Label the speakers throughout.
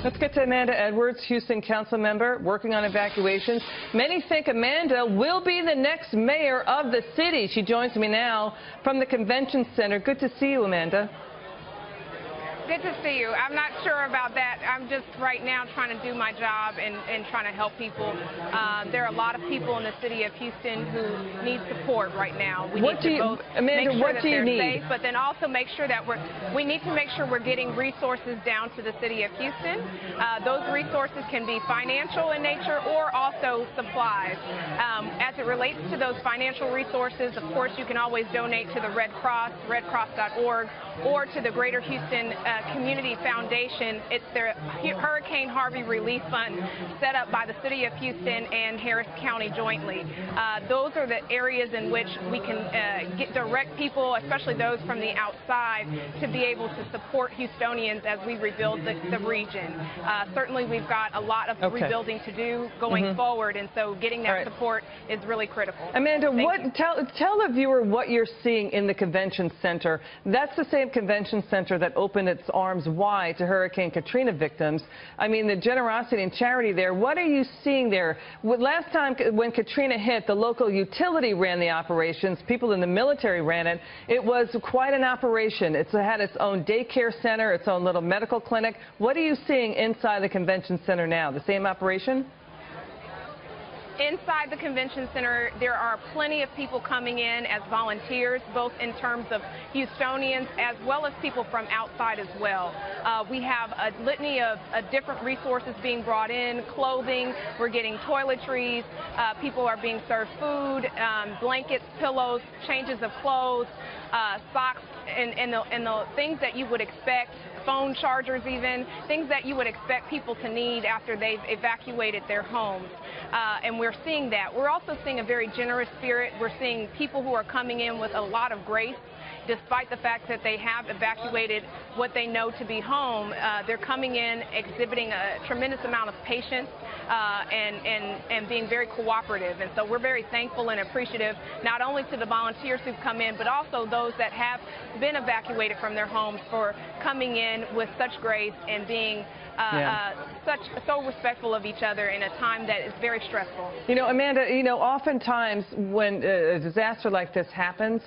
Speaker 1: Let's get to Amanda Edwards, Houston council member working on evacuations. Many think Amanda will be the next mayor of the city. She joins me now from the convention center. Good to see you, Amanda.
Speaker 2: Good to see you. I'm not sure about that. I'm just right now trying to do my job and trying to help people. There are a lot of people in the city of Houston who need support right now. We need to both make sure that they're safe, but then also make sure that we need to make sure we're getting resources down to the city of Houston. Those resources can be financial in nature or also supplies. As it relates to those financial resources, of course, you can always donate to the Red Cross, redcross.org, or to the Greater Houston Community Foundation. It's their Hurricane Harvey Relief Fund set up by the City of Houston and Harris County jointly. Those are the areas in which we can direct people, especially those from the outside, to be able to support Houstonians as we rebuild the region. Certainly we've got a lot of rebuilding to do going forward, and so getting that support is really critical.
Speaker 1: Amanda, tell the viewer what you're seeing in the convention center. That's the same convention center that opened its arms wide to Hurricane Katrina victims. I mean, the generosity and charity there. What are you seeing there? Last time when Katrina hit, the local utility ran the operations. People in the military ran it. It was quite an operation. It had its own daycare center, its own little medical clinic. What are you seeing inside the convention center now? The same operation?
Speaker 2: Inside the convention center, there are plenty of people coming in as volunteers, both in terms of Houstonians as well as people from outside as well. We have a litany of different resources being brought in, clothing, we're getting toiletries, people are being served food, blankets, pillows, changes of clothes, socks, and the things that you would expect, phone chargers even, things that you would expect people to need after they've evacuated their homes. And we're seeing that. We're also seeing a very generous spirit. We're seeing people who are coming in with a lot of grace. Despite the fact that they have evacuated what they know to be home, they're coming in exhibiting a tremendous amount of patience and being very cooperative. And so we're very thankful and appreciative not only to the volunteers who've come in, but also those that have been evacuated from their homes for coming in with such grace and being so respectful of each other in a time that is very stressful.
Speaker 1: You know, Amanda, oftentimes when a disaster like this happens,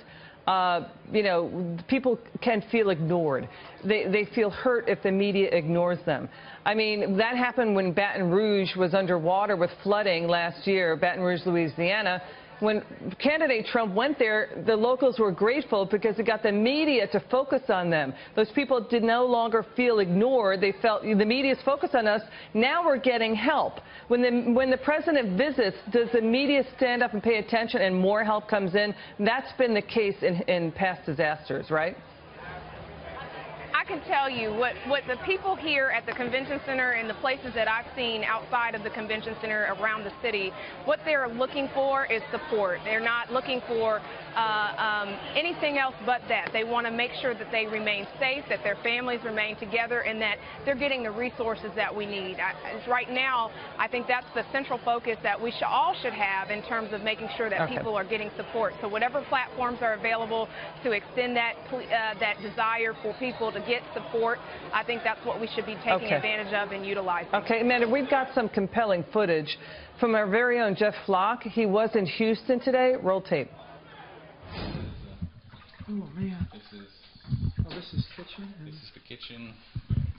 Speaker 1: people can feel ignored. They feel hurt if the media ignores them. I mean, that happened when Baton Rouge was underwater with flooding last year, Baton Rouge, Louisiana. When candidate Trump went there, the locals were grateful because it got the media to focus on them. Those people did no longer feel ignored. They felt the media's focus on us. Now we're getting help. When the president visits, does the media stand up and pay attention and more help comes in? That's been the case in past disasters, right?
Speaker 2: I can tell you what the people here at the convention center and the places that I've seen outside of the convention center around the city, what they're looking for is support. They're not looking for anything else but that. They want to make sure that they remain safe, that their families remain together, and that they're getting the resources that we need. Right now, I think that's the central focus that we all should have in terms of making sure that people are getting support. So whatever platforms are available to extend that desire for people to get support, I think that's what we should be taking advantage of and utilizing.
Speaker 1: Okay, Amanda, we've got some compelling footage from our very own Jeff Flock. He was in Houston today. Roll tape.
Speaker 3: Oh, man. This is kitchen.
Speaker 4: This is the kitchen.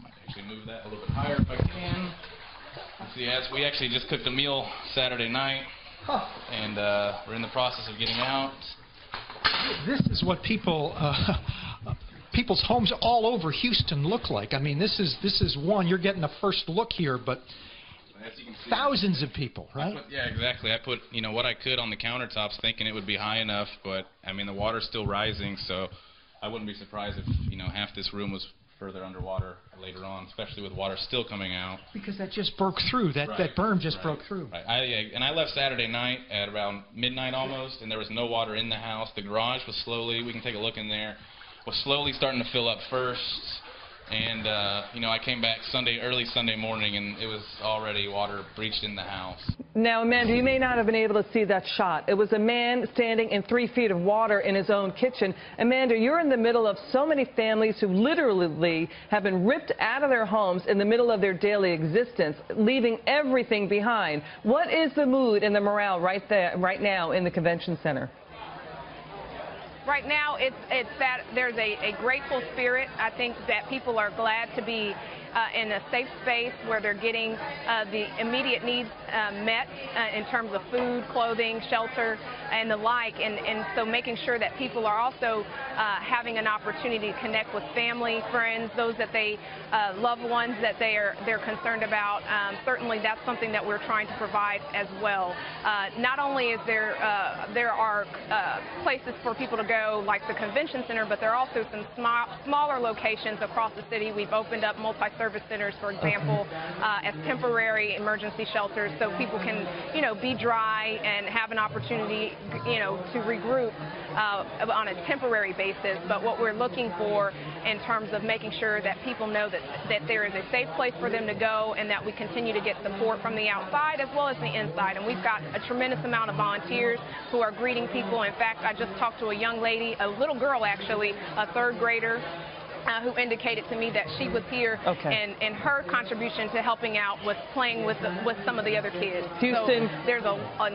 Speaker 4: Might actually move that a little bit higher if I can. See, we actually just cooked a meal Saturday night, and we're in the process of getting out.
Speaker 3: This is what people's homes all over Houston look like. I mean, this is one. You're getting a first look here, but
Speaker 4: as you can see,
Speaker 3: thousands of people, right?
Speaker 4: Yeah, exactly. I put what I could on the countertops, thinking it would be high enough, but I mean the water's still rising, so I wouldn't be surprised if half this room was further underwater later on, especially with water still coming out.
Speaker 3: Because that just broke through. That berm just broke through.
Speaker 4: Right. I left Saturday night at around midnight almost, and there was no water in the house. The garage was slowly, we can take a look in there, was slowly starting to fill up first, And, you know, I came back early Sunday morning, and it was already water breached in the house.
Speaker 1: Now, Amanda, you may not have been able to see that shot. It was a man standing in 3 feet of water in his own kitchen. Amanda, you're in the middle of so many families who literally have been ripped out of their homes in the middle of their daily existence, leaving everything behind. What is the mood and the morale right now in the convention center?
Speaker 2: Right now, it's that there's a grateful spirit. I think that people are glad to be in a safe space where they're getting the immediate needs met in terms of food, clothing, shelter, and the like. And so making sure that people are also having an opportunity to connect with family, friends, those that they loved ones that they're concerned about. Certainly, that's something that we're trying to provide as well. Not only is there are places for people to go like the convention center, but there are also some smaller locations across the city. We've opened up multi-service centers, for example, as temporary emergency shelters, so people can, you know, be dry and have an opportunity, you know, to regroup on a temporary basis. But what we're looking for in terms of making sure that people know that there is a safe place for them to go, and that we continue to get support from the outside as well as the inside. And we've got a tremendous amount of volunteers who are greeting people. In fact, I just talked to a young lady, a little girl actually, a third grader, who indicated to me that she was here, and her contribution to helping out was playing with some of the other kids.
Speaker 1: Houston,
Speaker 2: so there's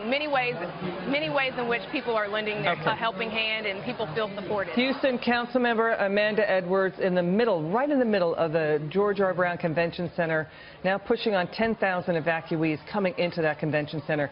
Speaker 2: many ways in which people are lending their helping hand, and people feel supported.
Speaker 1: Houston Councilmember Amanda Edwards in the middle, right in the middle of the George R. Brown Convention Center, now pushing on 10,000 evacuees coming into that convention center.